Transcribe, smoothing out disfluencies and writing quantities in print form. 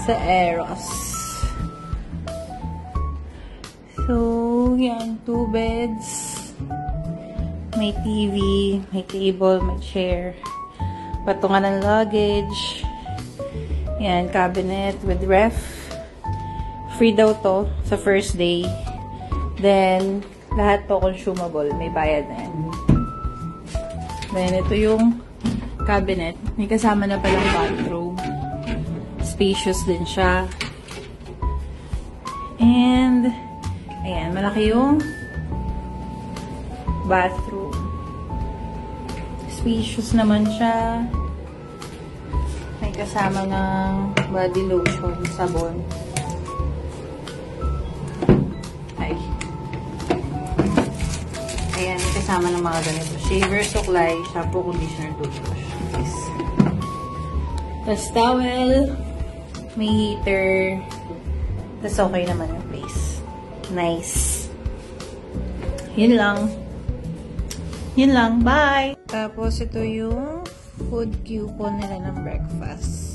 sa Eros. So, yan. 2 beds. May TV, may table, may chair. Patungan ng luggage. Yan, cabinet with ref. Free daw to sa first day. Then, lahat to consumable. May bayad na yan. Then, ito yung cabinet. May kasama na palang bathroom. Spacious din siya. And, ayan, malaki yung bathroom. Spacious naman siya. May kasama ng body lotion, sabon. Ay. Ayan, may kasama ng mga ganito. Shaver, suklay, shampoo, conditioner, toothbrush. Yes. Tapos towel. May heater. Tapos okay naman yung place. Nice. Yun lang. Yun lang. Bye! Tapos ito yung food coupon nila ng breakfast.